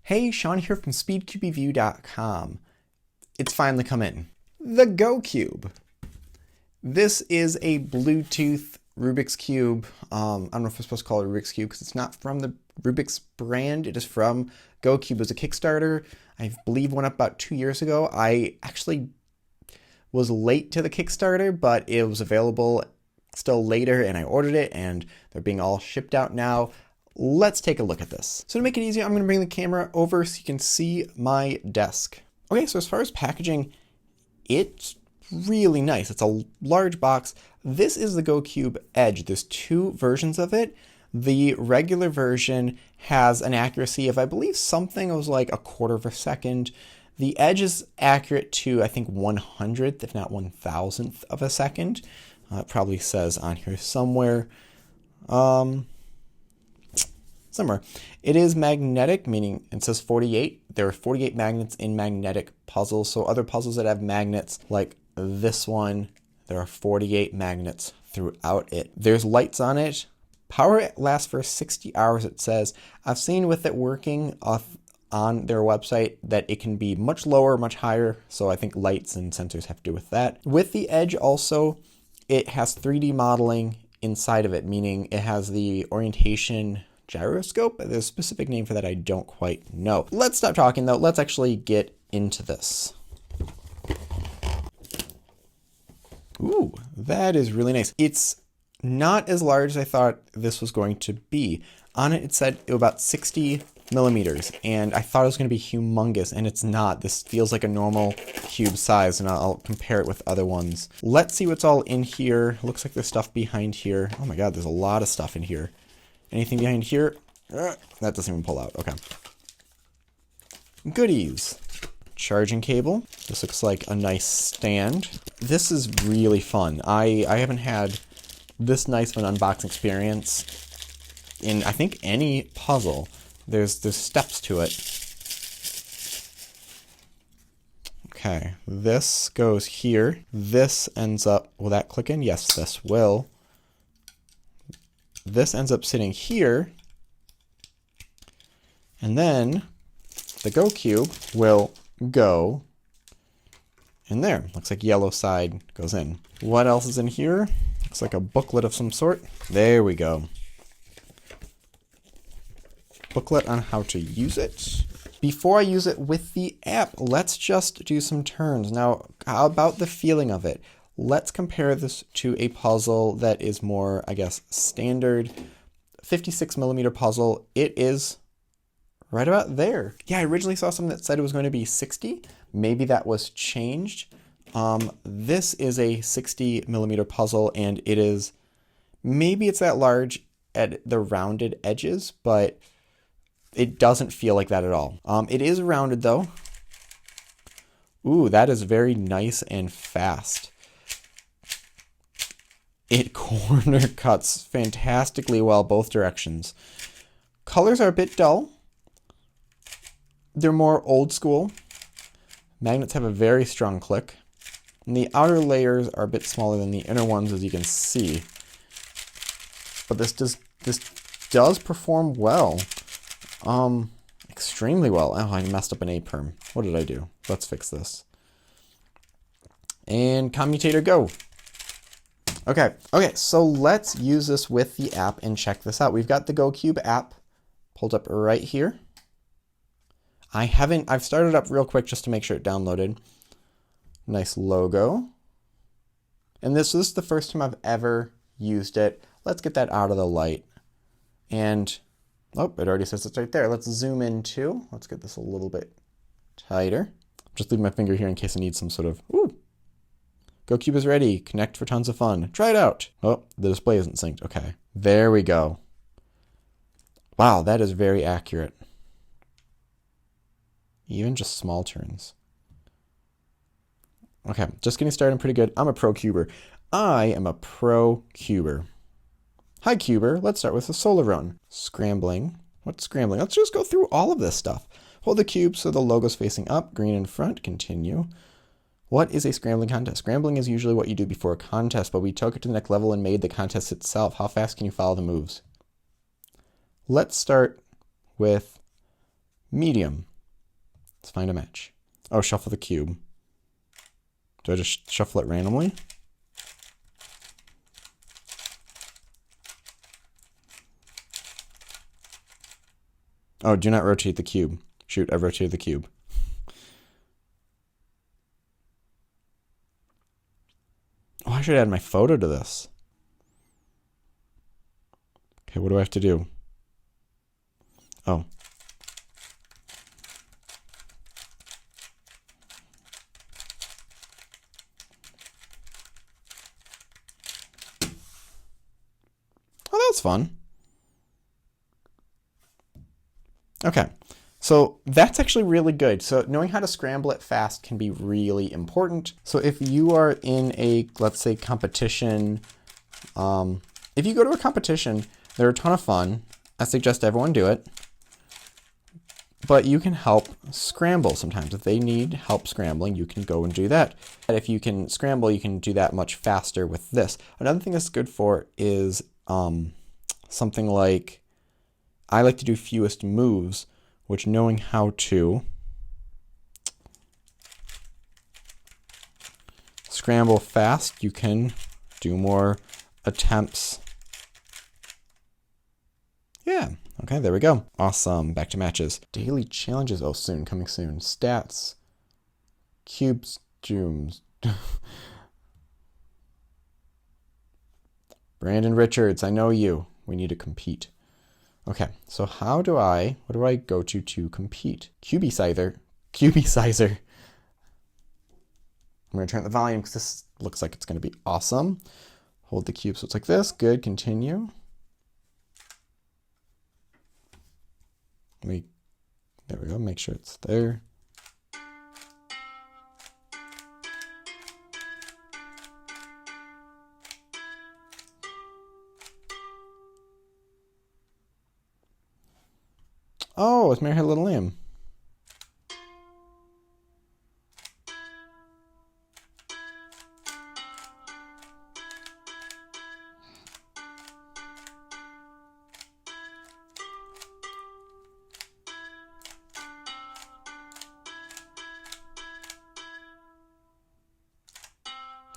Hey, Sean here from speedcubereview.com. It's finally come in. The GoCube. This is a Bluetooth Rubik's Cube. I don't know if I'm supposed to call it a Rubik's Cube because it's not from the Rubik's brand. It is from GoCube. It was a Kickstarter. I believe went up about 2 years ago. I actually was late to the Kickstarter, but it was available still later and I ordered it and they're being all shipped out now. Let's take a look at this. So to make it easier, I'm going to bring the camera over so you can see my desk. Okay, so as far as packaging, it's really nice. It's a large box. This is the GoCube Edge. There's two versions of it. The regular version has an accuracy of, I believe, something was like 1/4 of a second. The Edge is accurate to, I think, 100th, if not 1,000th of a second. It probably says on here somewhere. Somewhere. It is magnetic, meaning it says 48. There are 48 magnets in magnetic puzzles. So other puzzles that have magnets, like this one, there are 48 magnets throughout it. There's lights on it. Power lasts for 60 hours, it says. I've seen with it working on their website that it can be much lower, much higher. So I think lights and sensors have to do with that. With the Edge also, it has 3D modeling inside of it, meaning it has the orientation gyroscope. There's a specific name for that I don't quite know. Let's stop talking though. Let's actually get into this. Ooh, that is really nice. It's not as large as I thought this was going to be. On it, it said it was about 60 millimeters, and I thought it was going to be humongous, and it's not. This feels like a normal cube size, and I'll compare it with other ones. Let's see what's all in here. Looks like there's stuff behind here. Oh my god, there's a lot of stuff in here. Anything behind here? That doesn't even pull out. Okay. Goodies. Charging cable. This looks like a nice stand. This is really fun. I haven't had this nice of an unboxing experience in, I think, any puzzle. There's steps to it. Okay, this goes here. This ends up, will that click in? Yes, this will. This ends up sitting here. And then the GoCube will go in there. Looks like yellow side goes in. What else is in here? Looks like a booklet of some sort. There we go. Booklet on how to use it. Before I use it with the app, let's just do some turns. Now, how about the feeling of it? Let's compare this to a puzzle that is more, I guess, standard 56 millimeter puzzle. It is right about there. Yeah, I originally saw something that said it was going to be 60. Maybe that was changed. This is a 60 millimeter puzzle, and it is, maybe it's that large at the rounded edges, but it doesn't feel like that at all. It is rounded though. Ooh, that is very nice and fast. It corner cuts fantastically well both directions. Colors are a bit dull. They're more old school. Magnets have a very strong click. And the outer layers are a bit smaller than the inner ones, as you can see. But this does perform well. Extremely well. Oh, I messed up an A-perm. What did I do? Let's fix this. And commutator go. Okay, so let's use this with the app and check this out. We've got the GoCube app pulled up right here. I've started up real quick just to make sure it downloaded. Nice logo. And this is the first time I've ever used it. Let's get that out of the light. And, oh, it already says it's right there. Let's zoom in too. Let's get this a little bit tighter. Just leave my finger here in case I need some sort of, ooh. GoCube is ready. Connect for tons of fun. Try it out. Oh, the display isn't synced. Okay, there we go. Wow, that is very accurate. Even just small turns. Okay, just getting started pretty good. I'm a pro cuber. I am a pro cuber. Hi, cuber. Let's start with the solar run. Scrambling. What's scrambling? Let's just go through all of this stuff. Hold the cube so the logo's facing up. Green in front. Continue. What is a scrambling contest? Scrambling is usually what you do before a contest, but we took it to the next level and made the contest itself. How fast can you follow the moves? Let's start with Medium. Let's find a match. Oh, shuffle the cube. Do I just shuffle it randomly? Oh, do not rotate the cube. Shoot, I've rotated the cube. Oh, I should add my photo to this. Okay, what do I have to do? Oh. Oh, that's fun. Okay, so that's actually really good. So knowing how to scramble it fast can be really important. So if you are in a, let's say, competition, if you go to a competition, they're a ton of fun. I suggest everyone do it. But you can help scramble sometimes. If they need help scrambling, you can go and do that. And if you can scramble, you can do that much faster with this. Another thing that's good for is something like, I like to do fewest moves, which knowing how to scramble fast, you can do more attempts. Yeah, okay, there we go. Awesome, back to matches. Daily challenges, oh, soon, coming soon. Stats, cubes, dooms. Brandon Richards, I know you. We need to compete. Okay, so what do I go to compete? Cubicizer. I'm gonna turn up the volume because this looks like it's gonna be awesome. Hold the cube so it's like this, good, continue. There we go, make sure it's there. Oh, it's Mary Had a Little Lamb.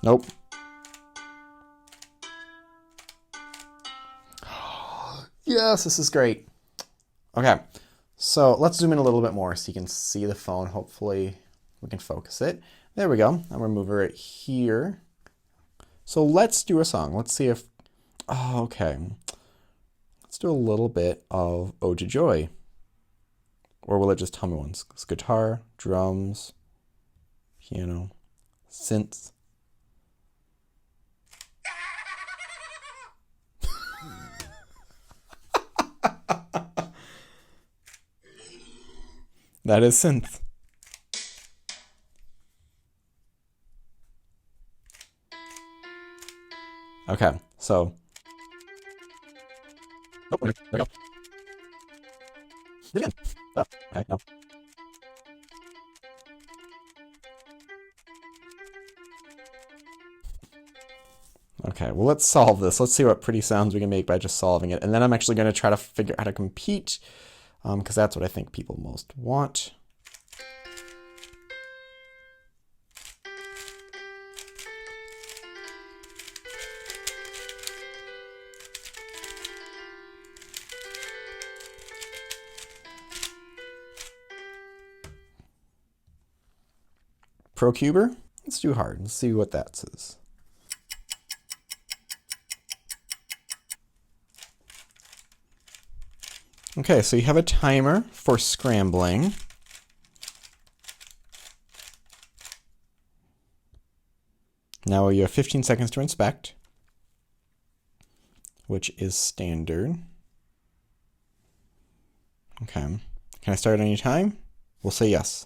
Nope. Yes, this is great. Okay. So let's zoom in a little bit more so you can see the phone. Hopefully we can focus it. There we go. I'm going to move it right here. So let's do a song. Let's see if, oh, okay. Let's do a little bit of Ode to Joy. Or will it just tell me once? It's guitar, drums, piano, synths. That is synth. Okay, so. Oh, there we go. Again. Oh, okay, no. Okay, well, let's solve this. Let's see what pretty sounds we can make by just solving it. And then I'm actually going to try to figure out how to compete, because that's what I think people most want. ProCuber? Let's do hard. Let's see what that says. Okay, so you have a timer for scrambling. Now you have 15 seconds to inspect, which is standard. Okay, can I start any time? We'll say yes.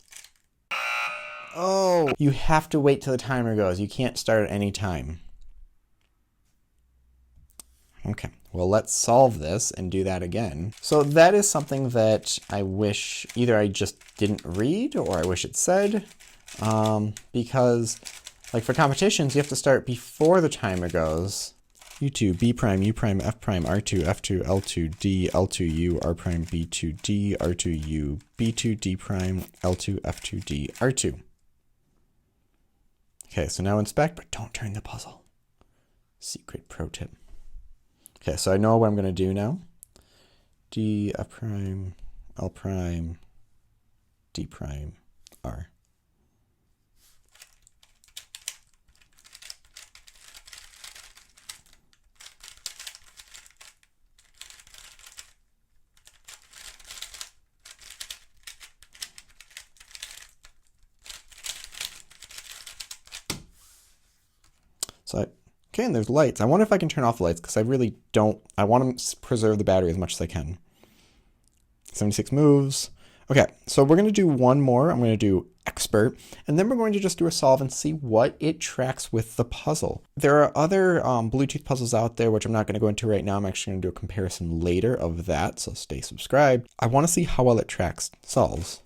Oh, you have to wait till the timer goes. You can't start at any time. Okay, well, let's solve this and do that again. So that is something that I wish either I just didn't read or I wish it said, because like for competitions, you have to start before the timer goes. U2, B prime, U prime, F prime, R2, F2, L2, D, L2, U, R prime, B2, D, R2, U, B2, D prime, L2, F2, D, R2. Okay, so now inspect, but don't turn the puzzle. Secret pro tip. Okay, so I know what I'm going to do now. D, F prime, L prime, D prime, R. So, okay, and there's lights. I wonder if I can turn off the lights because I really don't. I want to preserve the battery as much as I can. 76 moves. Okay, so we're going to do one more. I'm going to do expert, and then we're going to just do a solve and see what it tracks with the puzzle. There are other Bluetooth puzzles out there, which I'm not going to go into right now. I'm actually going to do a comparison later of that, so stay subscribed. I want to see how well it tracks solves.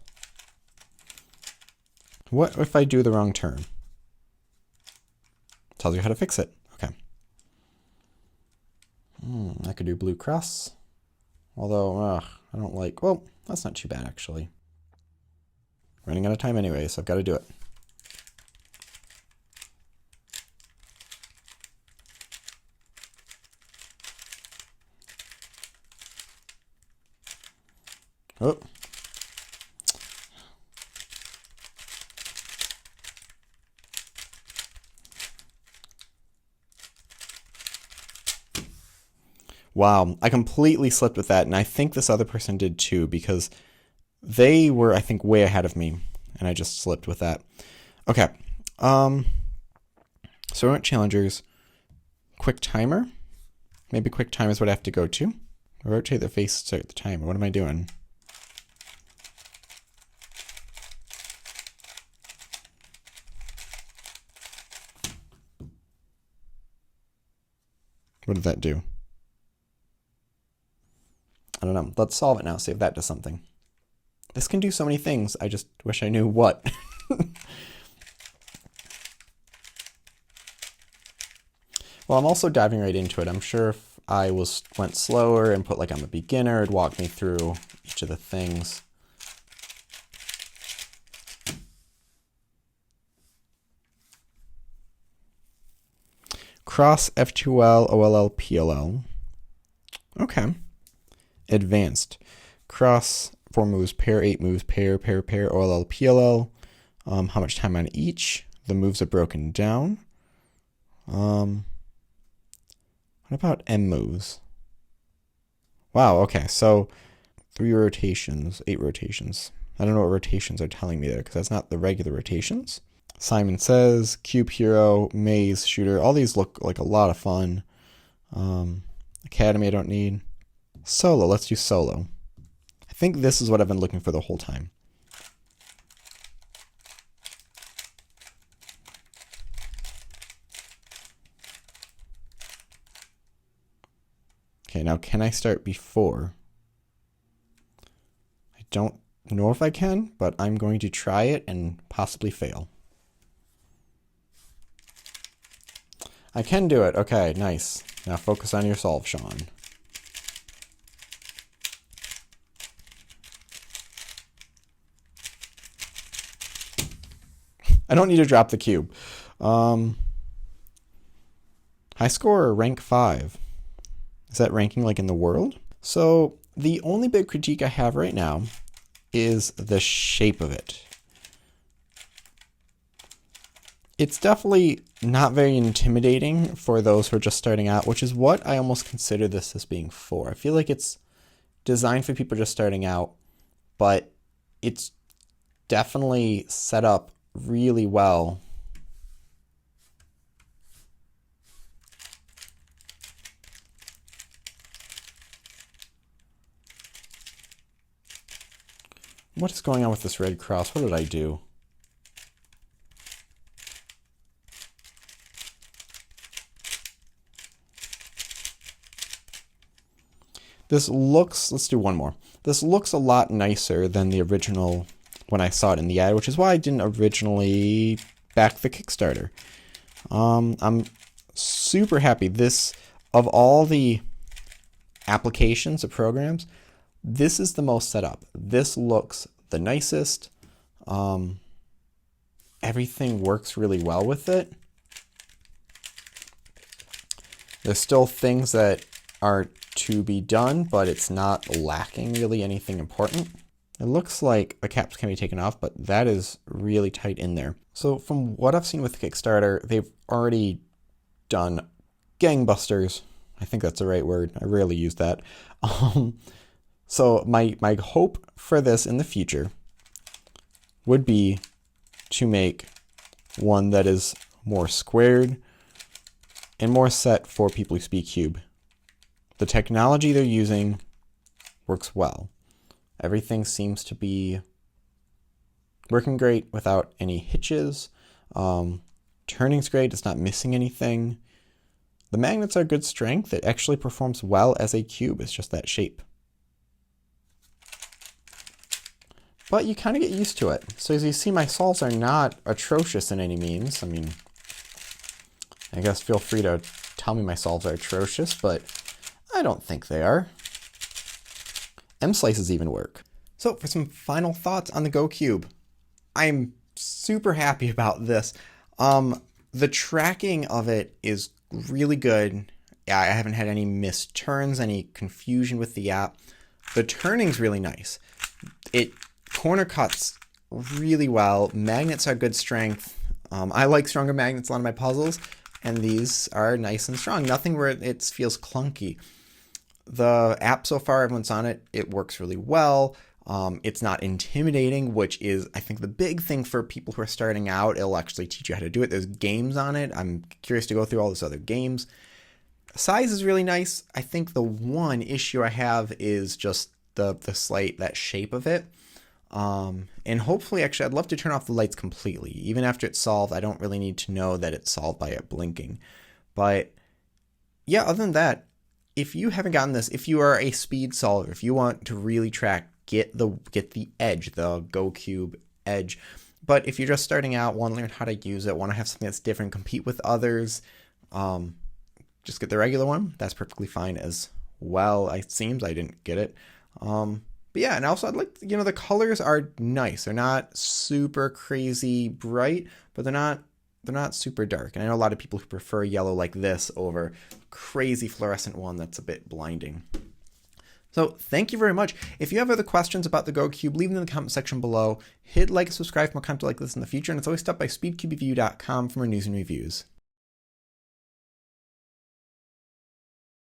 What if I do the wrong turn? Tells you how to fix it. Okay. I could do blue cross. Although, I don't like... Well, that's not too bad, actually. Running out of time anyway, so I've got to do it. Oh. Wow, I completely slipped with that, and I think this other person did too, because they were, I think, way ahead of me, and I just slipped with that. Okay, so we went challengers. Quick timer. Maybe quick time is what I have to go to. Rotate the face to start the timer. What am I doing? What did that do? I don't know. Let's solve it now, see if that does something. This can do so many things. I just wish I knew what. Well, I'm also diving right into it. I'm sure if I went slower and put like I'm a beginner, it'd walk me through each of the things. Cross F2L, OLL, PLL. Okay. Advanced. Cross 4 moves, pair 8 moves, pair, OLL, PLL. How much time on each? The moves are broken down. What about M moves? Wow, okay, so 3 rotations, 8 rotations. I don't know what rotations are telling me there because that's not the regular rotations. Simon Says, Cube Hero, Maze, Shooter. All these look like a lot of fun. Academy I don't need. Solo, let's do solo. I think this is what I've been looking for the whole time. Okay, now can I start before? I don't know if I can, but I'm going to try it and possibly fail. I can do it. Okay, nice. Now focus on your solve, Sean. I don't need to drop the cube. High score or rank 5? Is that ranking like in the world? So the only big critique I have right now is the shape of it. It's definitely not very intimidating for those who are just starting out, which is what I almost consider this as being for. I feel like it's designed for people just starting out, but it's definitely set up really well. What is going on with this red cross? What did I do? This looks, let's do one more. This looks a lot nicer than the original when I saw it in the ad, which is why I didn't originally back the Kickstarter. I'm super happy. This of all the applications, the programs, this is the most set up. This looks the nicest. Everything works really well with it. There's still things that are to be done, but it's not lacking really anything important. It looks like the caps can be taken off, but that is really tight in there. So from what I've seen with Kickstarter, they've already done gangbusters. I think that's the right word. I rarely use that. So my hope for this in the future would be to make one that is more squared and more set for people who speak Cube. The technology they're using works well. Everything seems to be working great without any hitches. Turning's great, it's not missing anything. The magnets are good strength. It actually performs well as a cube, it's just that shape. But you kind of get used to it. So as you see, my solves are not atrocious in any means. I mean, I guess feel free to tell me my solves are atrocious, but I don't think they are. M-slices even work. So for some final thoughts on the GoCube, I'm super happy about this. The tracking of it is really good. I haven't had any missed turns, any confusion with the app. The turning's really nice. It corner cuts really well. Magnets are good strength. I like stronger magnets on my puzzles, and these are nice and strong. Nothing where it feels clunky. The app so far, everyone's on it. It works really well. It's not intimidating, which is, I think, the big thing for people who are starting out. It'll actually teach you how to do it. There's games on it. I'm curious to go through all those other games. Size is really nice. I think the one issue I have is just the slight, that shape of it. And hopefully, actually, I'd love to turn off the lights completely. Even after it's solved, I don't really need to know that it's solved by it blinking. But yeah, other than that, if you haven't gotten this, if you are a speed solver, if you want to really track, get the edge, the GoCube edge. But if you're just starting out, want to learn how to use it, want to have something that's different, compete with others, just get the regular one. That's perfectly fine as well. It seems I didn't get it. But yeah, and also I'd like, the colors are nice. They're not super crazy bright, but they're not super dark. And I know a lot of people who prefer yellow like this over crazy fluorescent one that's a bit blinding. So thank you very much. If you have other questions about the GoCube, leave them in the comment section below. Hit like and subscribe for more content like this in the future. And it's always stop by speedcubeview.com for more news and reviews.